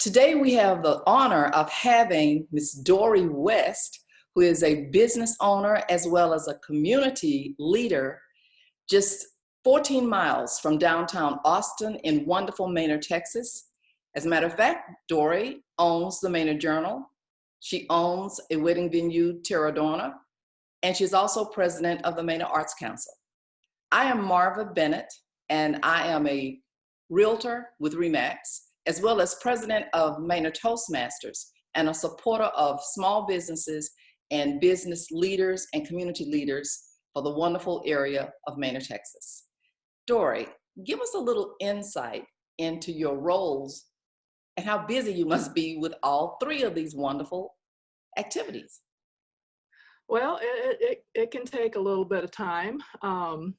Today we have the honor of having Miss Dory West, who is a business owner as well as a community leader just 14 miles from downtown Austin in wonderful Manor, Texas. As a matter of fact, Dory owns the Manor Journal. She owns a wedding venue, Terradorna, and she's also president of the Manor Arts Council. I am Marva Bennett, and I am a realtor with RE/MAX, as well as president of Manor Toastmasters and a supporter of small businesses and business leaders and community leaders for the wonderful area of Manor, Texas. Dory, give us a little insight into your roles and how busy you must be with all three of these wonderful activities. Well, it can take a little bit of time. I'm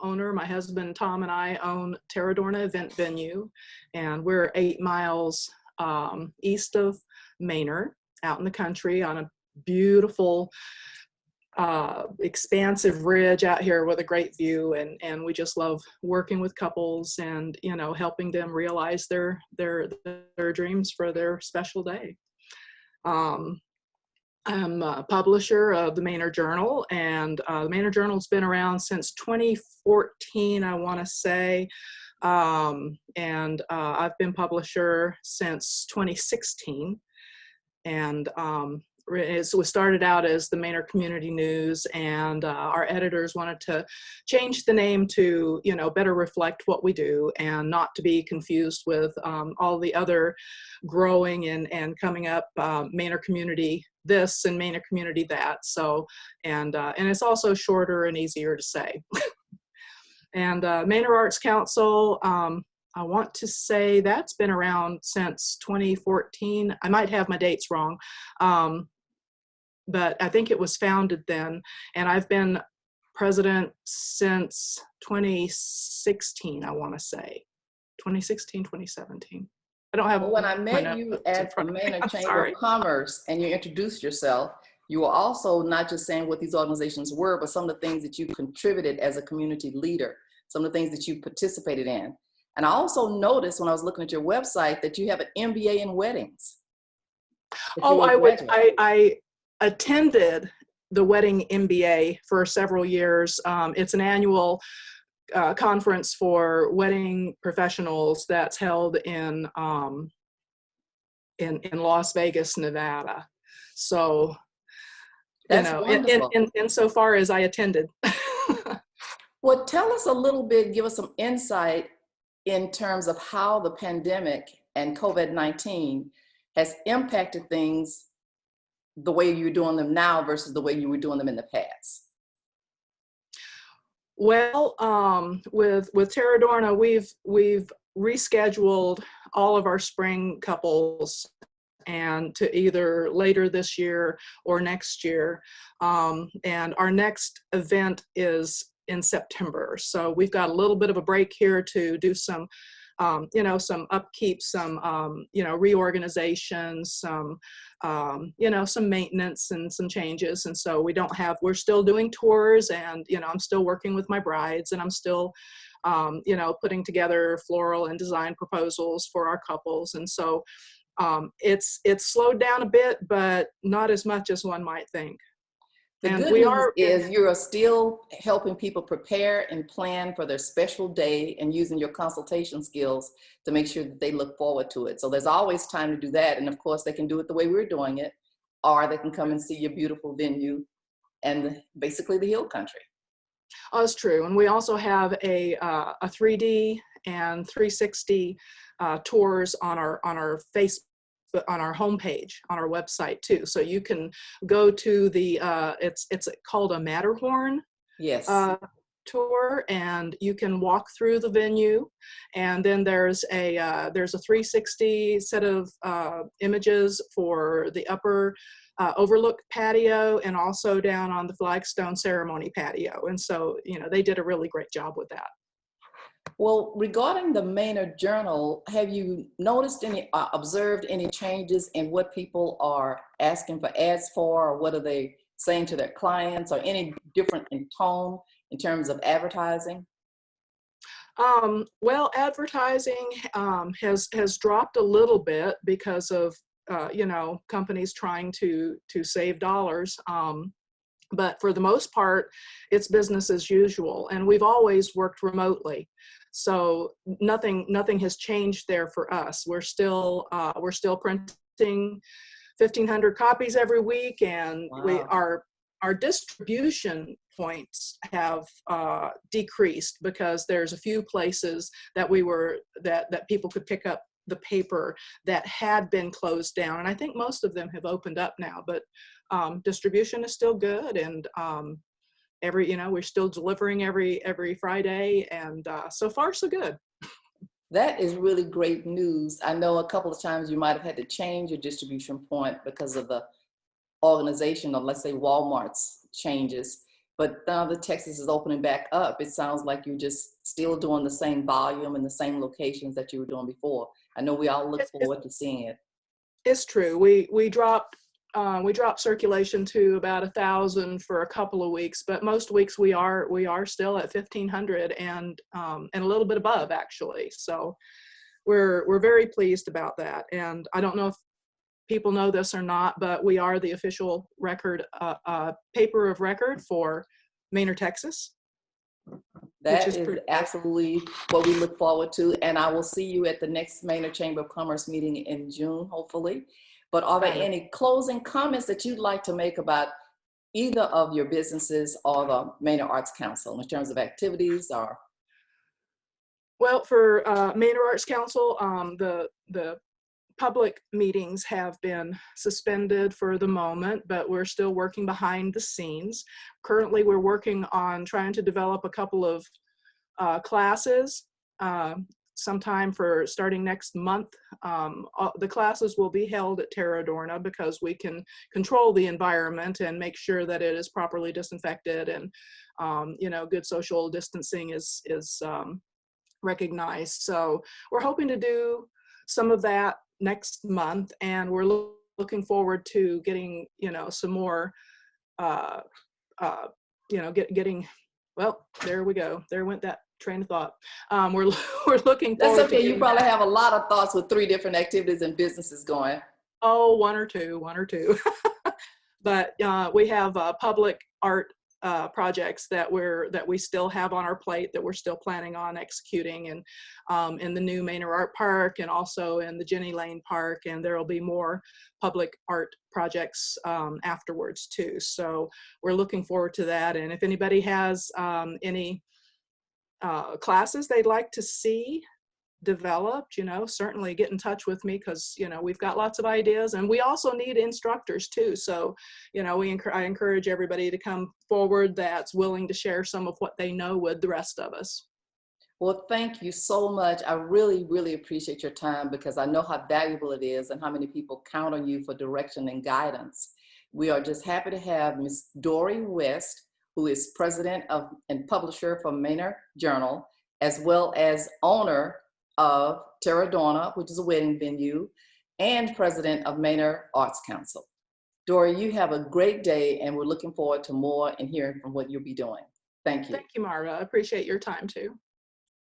owner. My husband Tom and I own Terradorna event venue, and we're 8 miles east of Manor, out in the country on a beautiful, expansive ridge out here with a great view. And we just love working with couples and helping them realize their dreams for their special day. I'm a publisher of the Manor Journal, and the Manor Journal's been around since 2014, I want to say, and I've been publisher since 2016, and it was started out as the Manor Community News, and our editors wanted to change the name to better reflect what we do and not to be confused with all the other growing and coming up Manor Community this and Manor Community that. So and it's also shorter and easier to say. And Manor Arts Council, I want to say that's been around since 2014. I might have my dates wrong, but I think it was founded then, and I've been president since 2016, I want to say. 2016, 2017. I don't have. Well, when I met you at the Manor Chamber of Commerce and you introduced yourself, you were also not just saying what these organizations were, but some of the things that you contributed as a community leader, some of the things that you participated in. And I also noticed when I was looking at your website that you have an MBA in weddings. Oh, I attended the wedding MBA for several years. It's an annual conference for wedding professionals that's held in Las Vegas, Nevada. So, that's wonderful. Insofar as I attended. Well, tell us a little bit, give us some insight in terms of how the pandemic and COVID-19 has impacted things the way you're doing them now versus the way you were doing them in the past. Well, with Terradorna, we've rescheduled all of our spring couples and to either later this year or next year. And our next event is in September. So we've got a little bit of a break here to do some some upkeep, some, reorganization, some, some maintenance and some changes. And so we're still doing tours, and, I'm still working with my brides, and I'm still, putting together floral and design proposals for our couples. And so it's slowed down a bit, but not as much as one might think. The good news is you are still helping people prepare and plan for their special day and using your consultation skills to make sure that they look forward to it. So there's always time to do that. And of course, they can do it the way we're doing it, or they can come and see your beautiful venue and basically the hill country. Oh, that's true. And we also have a 3D and 360 tours on our Facebook, on our homepage, on our website too. So you can go to the it's called a Matterhorn tour, and you can walk through the venue, and then there's a 360 set of images for the upper overlook patio, and also down on the flagstone ceremony patio. And so they did a really great job with that. Well, regarding the Manor Journal, have you noticed observed any changes in what people are asking for ads for, or what are they saying to their clients, or any different in tone in terms of advertising? Well, advertising has dropped a little bit because of companies trying to save dollars. But for the most part, it's business as usual, and we've always worked remotely, so nothing has changed there for us. We're still printing 1,500 copies every week, and Wow. our distribution points have decreased because there's a few places that that people could pick up the paper that had been closed down, and I think most of them have opened up now. But distribution is still good, and we're still delivering every Friday, and so far so good. That is really great news. I know a couple of times you might have had to change your distribution point because of the organization of, let's say, Walmart's changes. But now that Texas is opening back up, it sounds like you're just still doing the same volume and the same locations that you were doing before. I know we all look It's forward to seeing it. It's true. We dropped circulation to about 1,000 for a couple of weeks, but most weeks we are still at 1,500 and a little bit above, actually. So we're very pleased about that. And I don't know if people know this or not, but we are the official paper of record for Manor, Texas, which That is is pretty good. absolutely what we look forward to. And I will see you at the next Manor Chamber of Commerce meeting in June, hopefully. But are there Fabulous. any closing comments that you'd like to make about either of your businesses or the Manor Arts Council in terms of activities or? Well, for Manor Arts Council, the public meetings have been suspended for the moment, but we're still working behind the scenes. Currently, we're working on trying to develop a couple of classes sometime for starting next month. The classes will be held at Terradorna because we can control the environment and make sure that it is properly disinfected, and good social distancing is recognized. So we're hoping to do some of that next month, and we're looking forward to getting some more uh, getting, well, there we go, there went that train of thought. We're looking That's forward to okay. You getting probably back. have a lot of thoughts with 3 different activities and businesses going. Oh, one or two. But we have public art projects that we still have on our plate, that we're still planning on executing, and in the new Manor Art Park, and also in the Jenny Lane Park, and there will be more public art projects afterwards too. So we're looking forward to that. And if anybody has any classes they'd like to see developed, certainly get in touch with me, because we've got lots of ideas, and we also need instructors too. So I encourage everybody to come forward that's willing to share some of what they know with the rest of us. Well, thank you so much. I really, really appreciate your time, because I know how valuable it is and how many people count on you for direction and guidance. We are just happy to have Ms. Dory West, who is president of and publisher for Manor Journal, as well as owner of Terradorna, which is a wedding venue, and president of Manor Arts Council. Dory, you have a great day, and we're looking forward to more and hearing from what you'll be doing. Thank you. Thank you, Mara. I appreciate your time too.